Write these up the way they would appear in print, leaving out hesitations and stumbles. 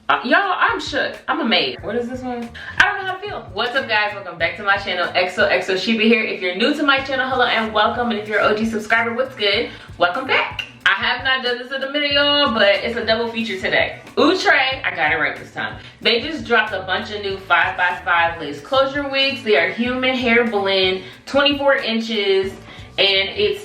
Y'all, I'm shook. I'm amazed. What is this one? I don't know how to feel. What's up, guys? Welcome back to my channel. XOXO Sheba here. If you're new to my channel, hello and welcome. And if you're an OG subscriber, what's good? Welcome back. I have not done this in a minute, y'all, but it's a double feature today. Outre, I got it right this time. They just dropped a bunch of new 5x5 lace closure wigs. They are human hair blend, 24 inches. And it's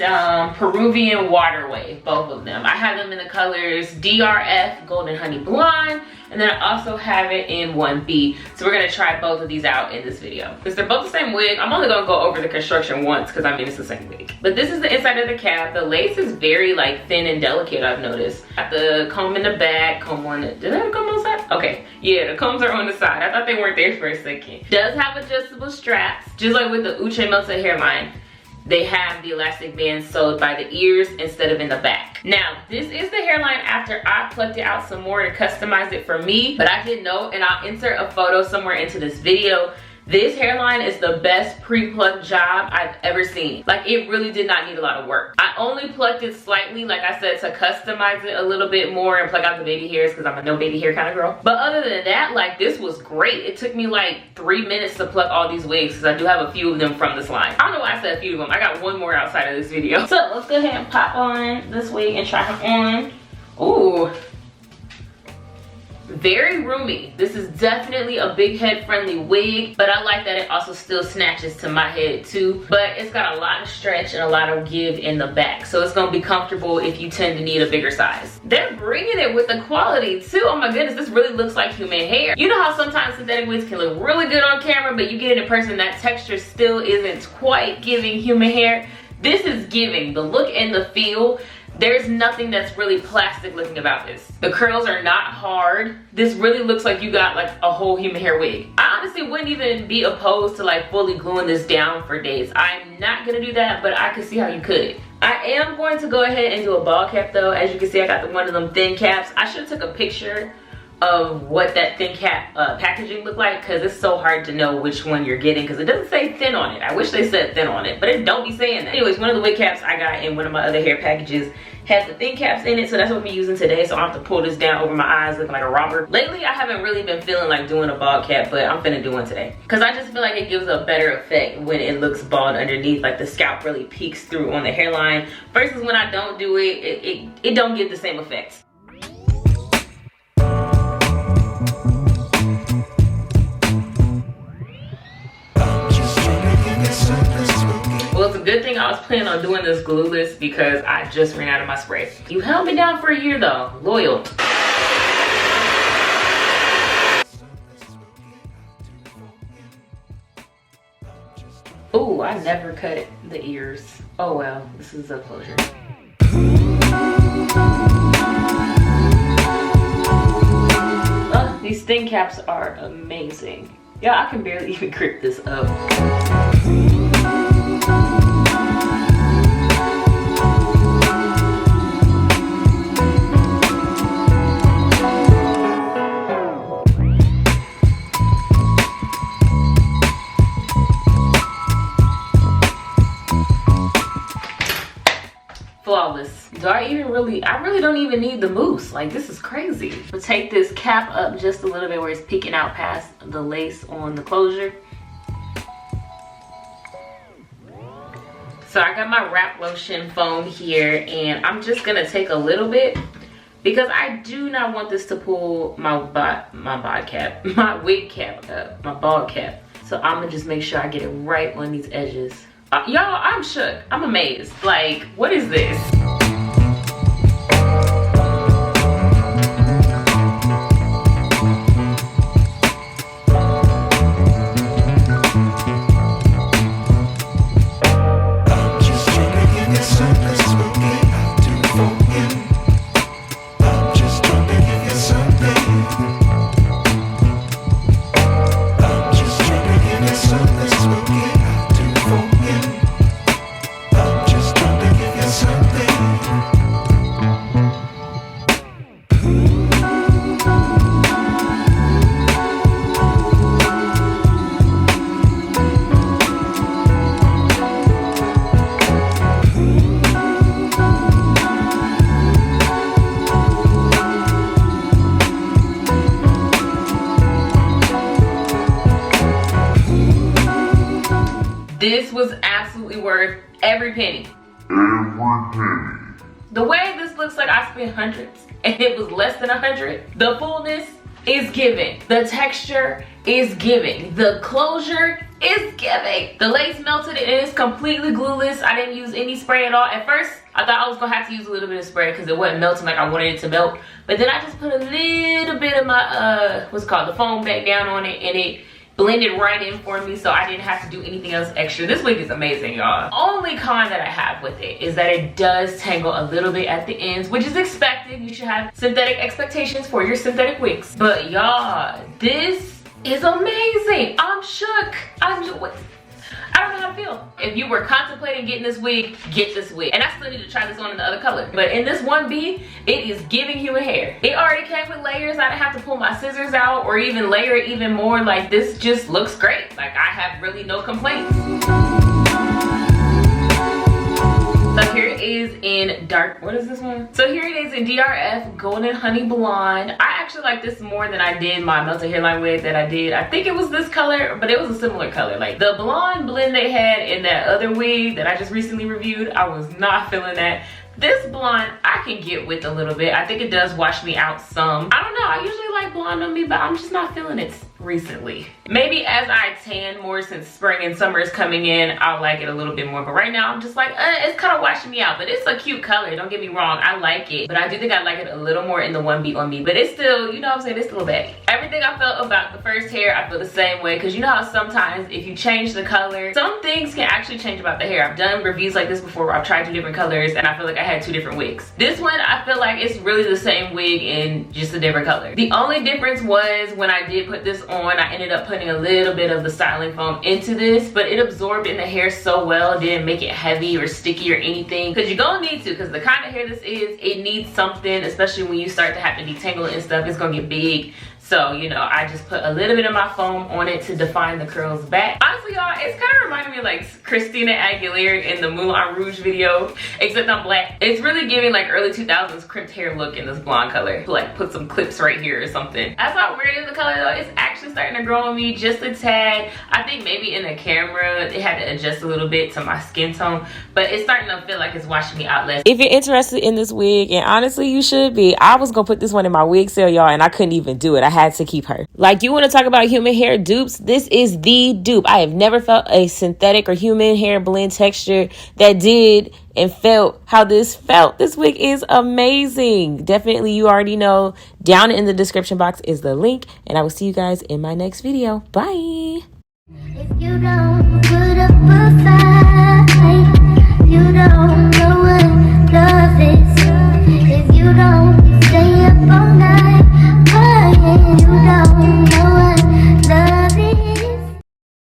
Peruvian waterway, both of them. I have them in the colors DRF, Golden Honey Blonde, and then I also have it in 1B. So we're gonna try both of these out in this video. Because they're both the same wig, I'm only gonna go over the construction once because I mean it's the same wig. But this is the inside of the cap. The lace is very like thin and delicate, I've noticed. Got the comb in the back, comb on it. Did I have a comb on the side? Okay, yeah, the combs are on the side. I thought they weren't there for a second. Does have adjustable straps, just like with the Outre Melted hairline. They have the elastic band sewed by the ears instead of in the back. Now, this is the hairline after I plucked it out some more to customize it for me, but I did know, and I'll insert a photo somewhere into this video, this hairline is the best pre-plucked job I've ever seen. Like, it really did not need a lot of work. I only plucked it slightly, like I said, to customize it a little bit more and pluck out the baby hairs because I'm a no baby hair kind of girl. But other than that, like, this was great. It took me like 3 minutes to pluck all these wigs because I do have a few of them from this line. I don't know why I said a few of them. I got one more outside of this video. So let's go ahead and pop on this wig and try it on. Ooh. Very roomy. This is definitely a big head friendly wig, but I like that it also still snatches to my head too. But it's got a lot of stretch and a lot of give in the back, so it's gonna be comfortable if you tend to need a bigger size. They're bringing it with the quality too. Oh my goodness, this really looks like human hair. You know how sometimes synthetic wigs can look really good on camera, but you get it in person, that texture still isn't quite giving human hair. This is giving the look and the feel. There's nothing that's really plastic looking about this. The curls are not hard. This really looks like you got like a whole human hair wig. I honestly wouldn't even be opposed to like fully gluing this down for days. I'm not gonna do that, but I could see how you could. I am going to go ahead and do a ball cap though. As you can see, I got one of them thin caps. I should have took a picture of what that thin cap packaging looked like because it's so hard to know which one you're getting because it doesn't say thin on it. I wish they said thin on it, but it don't be saying that. Anyways, one of the wig caps I got in one of my other hair packages has the thin caps in it, so that's what I'm using today. So I have to pull this down over my eyes looking like a robber. Lately, I haven't really been feeling like doing a bald cap, but I'm finna do one today because I just feel like it gives a better effect when it looks bald underneath, like the scalp really peeks through on the hairline versus when I don't do it, it don't give the same effect. Well, it's a good thing I was planning on doing this glueless because I just ran out of my spray. You held me down for a year though, loyal. Oh, I never cut the ears. Oh well, this is a closure. Oh, these thin caps are amazing. Yeah, I can barely even grip this up. Flawless. Do I really don't even need the mousse. Like, this is crazy. I'll take this cap up just a little bit where it's peeking out past the lace on the closure. So I got my wrap lotion foam here and I'm just gonna take a little bit because I do not want this to pull my wig cap up, my bald cap. So I'm gonna just make sure I get it right on these edges. Y'all, I'm shook. I'm amazed. Like, what is this? Something This was absolutely worth every penny. The way this looks like I spent hundreds and it was less than 100. The fullness is giving. The texture is giving. The closure is giving. The lace melted and it's completely glueless. I didn't use any spray at all. At first, I thought I was gonna have to use a little bit of spray because it wasn't melting like I wanted it to melt. But then I just put a little bit of my, what's it called, the foam back down on it, and it blended right in for me, so I didn't have to do anything else extra. This wig is amazing, y'all. Only con that I have with it is that it does tangle a little bit at the ends, which is expected. You should have synthetic expectations for your synthetic wigs. But y'all, this is amazing. I'm shook. I don't know how to feel. If you were contemplating getting this wig, get this wig. And I still need to try this on in the other color. But in this 1B, it is giving human hair. It already came with layers. I didn't have to pull my scissors out or even layer it even more. Like, this just looks great. Like, I have really no complaints. So here it is in dark, what is this one? So here it is in DRF Golden Honey Blonde. I actually like this more than I did my melted hairline wig that I did. I think it was this color, but it was a similar color. Like the blonde blend they had in that other wig that I just recently reviewed, I was not feeling that. This blonde, I can get with a little bit. I think it does wash me out some. I don't know, I usually like blonde on me, but I'm just not feeling it recently. Maybe as I tan more since spring and summer is coming in, I'll like it a little bit more. But right now, I'm just like, it's kind of washing me out. But it's a cute color, don't get me wrong. I like it. But I do think I like it a little more in the 1B on me. But it's still, you know what I'm saying, it's still baggy. Everything I felt about the first hair, I feel the same way. Because you know how sometimes if you change the color, some things can actually change about the hair. I've done reviews like this before where I've tried 2 different colors and I feel like I had 2 different wigs. This one, I feel like it's really the same wig in just a different color. The only difference was when I did put this on, I ended up putting a little bit of the styling foam into this, but it absorbed in the hair so well, didn't make it heavy or sticky or anything, because you're gonna need to, because the kind of hair this is, it needs something, especially when you start to have to detangle it and stuff, it's gonna get big. So, you know, I just put a little bit of my foam on it to define the curls back. Honestly, y'all, it's kind of reminding me of like Christina Aguilera in the Moulin Rouge video, except I'm black. It's really giving like early 2000s crimped hair look in this blonde color. Like put some clips right here or something. That's not weird in the color though. It's actually starting to grow on me just a tad. I think maybe in the camera, it had to adjust a little bit to my skin tone, but it's starting to feel like it's washing me out less. If you're interested in this wig, and honestly, you should be. I was gonna put this one in my wig sale, y'all, and I couldn't even do it. I had to keep her. Like, you want to talk about human hair dupes? This is the dupe. I have never felt a synthetic or human hair blend texture that did and felt how this felt. This wig is amazing. Definitely, you already know. Down in the description box is the link, and I will see you guys in my next video. Bye. If you don't